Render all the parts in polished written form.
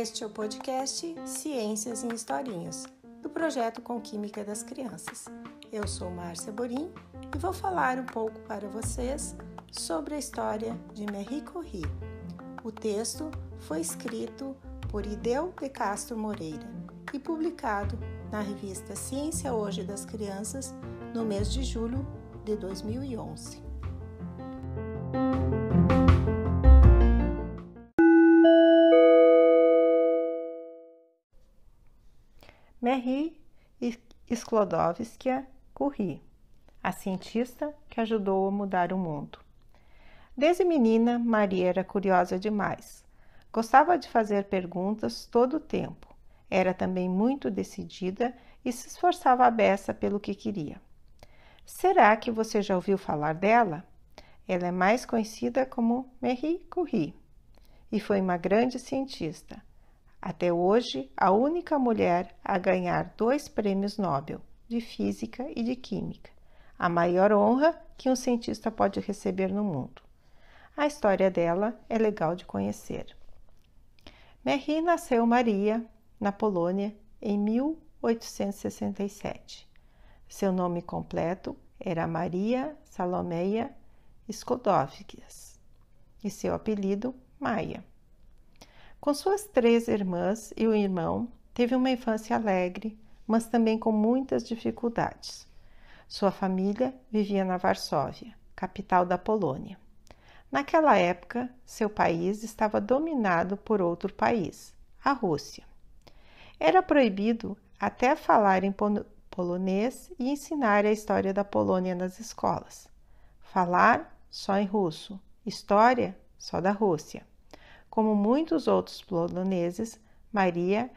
Este é o podcast Ciências em Historinhas, do projeto Com Química das Crianças. Eu sou Márcia Borim e vou falar um pouco para vocês sobre a história de Marie Curie. O texto foi escrito por Ideu de Castro Moreira e publicado na revista Ciência Hoje das Crianças no mês de julho de 2011. Marie Sklodowska-Curie, a cientista que ajudou a mudar o mundo. Desde menina, Maria era curiosa demais. Gostava de fazer perguntas todo o tempo. Era também muito decidida e se esforçava à beça pelo que queria. Será que você já ouviu falar dela? Ela é mais conhecida como Marie Curie e foi uma grande cientista. Até hoje, a única mulher a ganhar 2 prêmios Nobel, de Física e de Química, a maior honra que um cientista pode receber no mundo. A história dela é legal de conhecer. Marie nasceu Maria, na Polônia, em 1867. Seu nome completo era Maria Salomeia Sklodowska e seu apelido Maia. Com suas 3 irmãs e um irmão, teve uma infância alegre, mas também com muitas dificuldades. Sua família vivia na Varsóvia, capital da Polônia. Naquela época, seu país estava dominado por outro país, a Rússia. Era proibido até falar em polonês e ensinar a história da Polônia nas escolas. Falar só em russo, história só da Rússia. Como muitos outros poloneses, Maria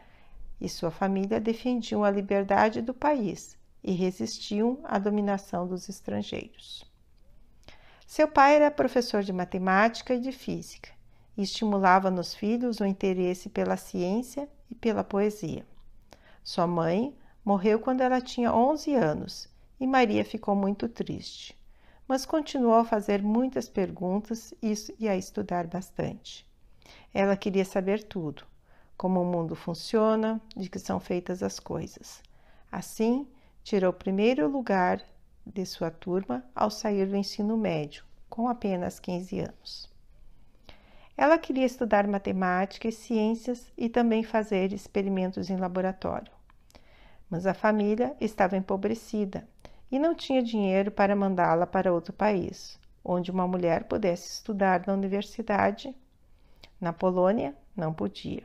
e sua família defendiam a liberdade do país e resistiam à dominação dos estrangeiros. Seu pai era professor de matemática e de física e estimulava nos filhos o interesse pela ciência e pela poesia. Sua mãe morreu quando ela tinha 11 anos e Maria ficou muito triste, mas continuou a fazer muitas perguntas e a estudar bastante. Ela queria saber tudo, como o mundo funciona, de que são feitas as coisas. Assim, tirou o primeiro lugar de sua turma ao sair do ensino médio, com apenas 15 anos. Ela queria estudar matemática e ciências e também fazer experimentos em laboratório. Mas a família estava empobrecida e não tinha dinheiro para mandá-la para outro país, onde uma mulher pudesse estudar na universidade. Na Polônia, não podia.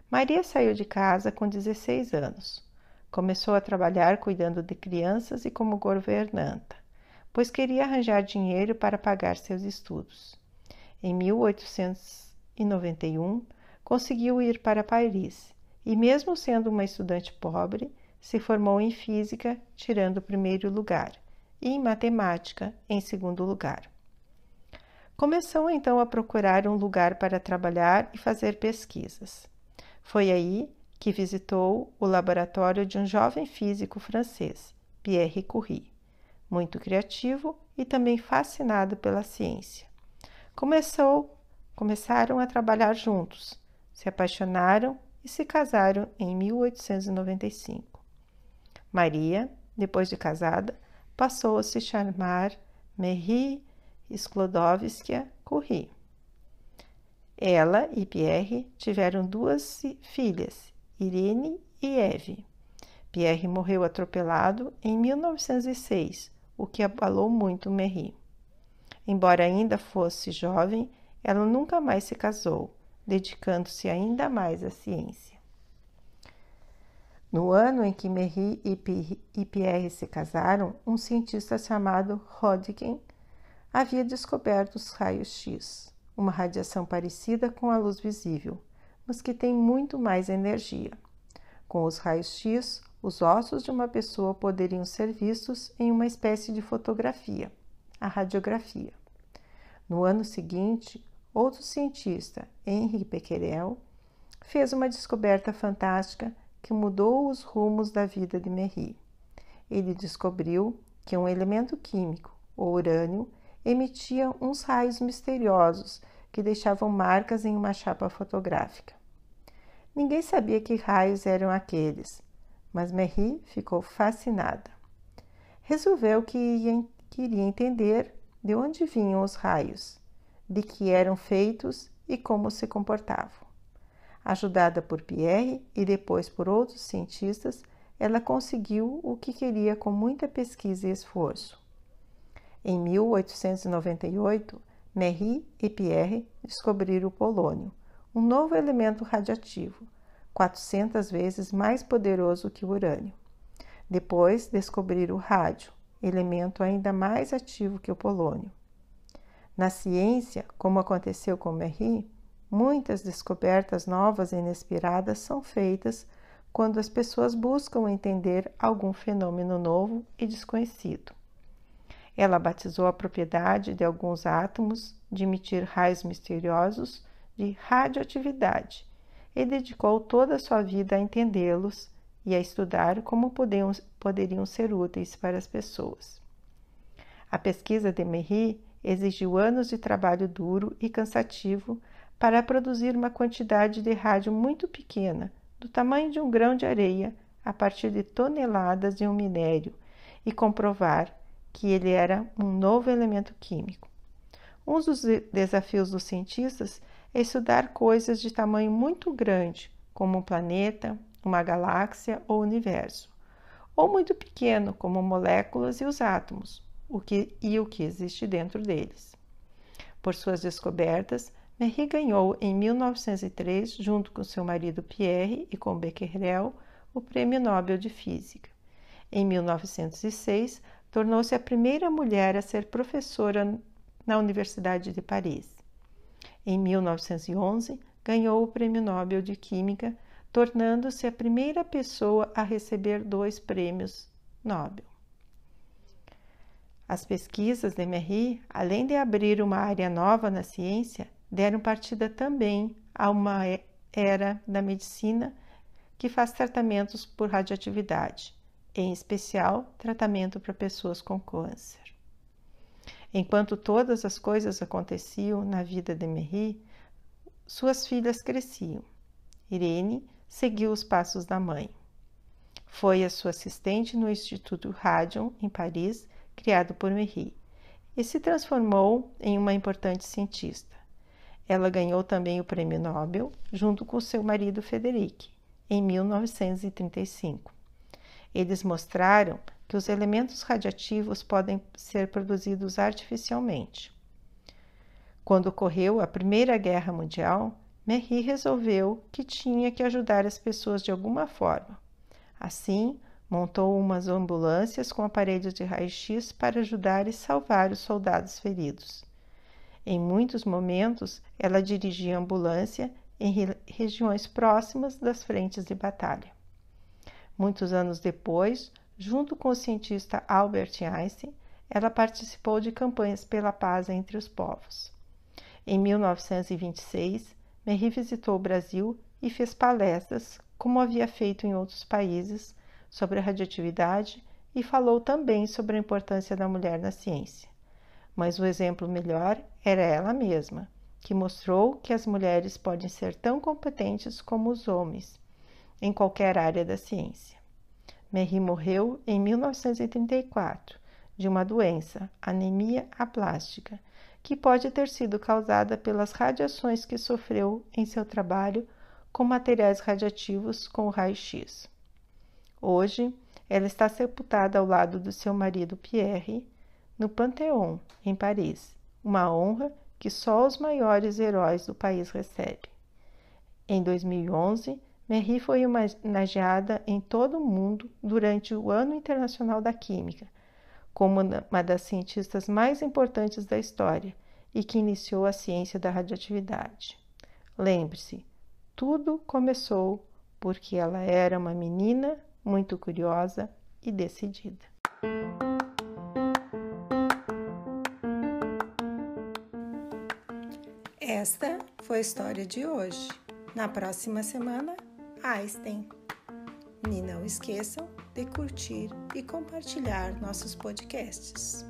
Maria saiu de casa com 16 anos. Começou a trabalhar cuidando de crianças e como governanta, pois queria arranjar dinheiro para pagar seus estudos. Em 1891, conseguiu ir para Paris e, mesmo sendo uma estudante pobre, se formou em física, tirando o primeiro lugar, e em matemática, em segundo lugar. Começou então a procurar um lugar para trabalhar e fazer pesquisas. Foi aí que visitou o laboratório de um jovem físico francês, Pierre Curie, muito criativo e também fascinado pela ciência. Começaram a trabalhar juntos, se apaixonaram e se casaram em 1895. Maria, depois de casada, passou a se chamar Marie Sklodowska-Curie. Ela e Pierre tiveram 2 filhas, Irene e Eve. Pierre morreu atropelado em 1906, o que abalou muito Marie. Embora ainda fosse jovem, ela nunca mais se casou, dedicando-se ainda mais à ciência. No ano em que Marie e Pierre se casaram, um cientista chamado Röntgen havia descoberto os raios-x, uma radiação parecida com a luz visível, mas que tem muito mais energia. Com os raios-x, os ossos de uma pessoa poderiam ser vistos em uma espécie de fotografia, a radiografia. No ano seguinte, outro cientista, Henri Becquerel, fez uma descoberta fantástica que mudou os rumos da vida de Marie. Ele descobriu que um elemento químico, o urânio, emitia uns raios misteriosos que deixavam marcas em uma chapa fotográfica. Ninguém sabia que raios eram aqueles, mas Marie ficou fascinada. Resolveu que queria entender de onde vinham os raios, de que eram feitos e como se comportavam. Ajudada por Pierre e depois por outros cientistas, ela conseguiu o que queria com muita pesquisa e esforço. Em 1898, Marie e Pierre descobriram o polônio, um novo elemento radioativo, 400 vezes mais poderoso que o urânio. Depois descobriram o rádio, elemento ainda mais ativo que o polônio. Na ciência, como aconteceu com Marie, muitas descobertas novas e inesperadas são feitas quando as pessoas buscam entender algum fenômeno novo e desconhecido. Ela batizou a propriedade de alguns átomos de emitir raios misteriosos de radioatividade e dedicou toda a sua vida a entendê-los e a estudar como poderiam ser úteis para as pessoas. A pesquisa de Marie exigiu anos de trabalho duro e cansativo para produzir uma quantidade de rádio muito pequena, do tamanho de um grão de areia, a partir de toneladas de um minério, e comprovar que ele era um novo elemento químico. Um dos desafios dos cientistas é estudar coisas de tamanho muito grande, como um planeta, uma galáxia ou universo, ou muito pequeno, como moléculas e os átomos, o que existe dentro deles. Por suas descobertas, Marie ganhou em 1903, junto com seu marido Pierre e com Becquerel, o Prêmio Nobel de Física. Em 1906, tornou-se a primeira mulher a ser professora na Universidade de Paris. Em 1911, ganhou o Prêmio Nobel de Química, tornando-se a primeira pessoa a receber 2 prêmios Nobel. As pesquisas de Marie, além de abrir uma área nova na ciência, deram partida também a uma era da medicina que faz tratamentos por radioatividade, em especial tratamento para pessoas com câncer. Enquanto todas as coisas aconteciam na vida de Marie, suas filhas cresciam. Irene seguiu os passos da mãe. Foi a sua assistente no Instituto Radion, em Paris, criado por Marie, e se transformou em uma importante cientista. Ela ganhou também o Prêmio Nobel, junto com seu marido Frederic, em 1935. Eles mostraram que os elementos radiativos podem ser produzidos artificialmente. Quando ocorreu a Primeira Guerra Mundial, Marie resolveu que tinha que ajudar as pessoas de alguma forma. Assim, montou umas ambulâncias com aparelhos de raio-x para ajudar e salvar os soldados feridos. Em muitos momentos, ela dirigia a ambulância em regiões próximas das frentes de batalha. Muitos anos depois, junto com o cientista Albert Einstein, ela participou de campanhas pela paz entre os povos. Em 1926, Marie visitou o Brasil e fez palestras, como havia feito em outros países, sobre a radioatividade e falou também sobre a importância da mulher na ciência. Mas o exemplo melhor era ela mesma, que mostrou que as mulheres podem ser tão competentes como os homens, em qualquer área da ciência. Marie morreu em 1934 de uma doença, anemia aplástica, que pode ter sido causada pelas radiações que sofreu em seu trabalho com materiais radioativos com raio-x. Hoje, ela está sepultada ao lado do seu marido Pierre, no Panthéon, em Paris, uma honra que só os maiores heróis do país recebem. Em 2011, Marie foi homenageada em todo o mundo durante o Ano Internacional da Química, como uma das cientistas mais importantes da história e que iniciou a ciência da radioatividade. Lembre-se, tudo começou porque ela era uma menina muito curiosa e decidida. Esta foi a história de hoje. Na próxima semana, Einstein. E não esqueçam de curtir e compartilhar nossos podcasts.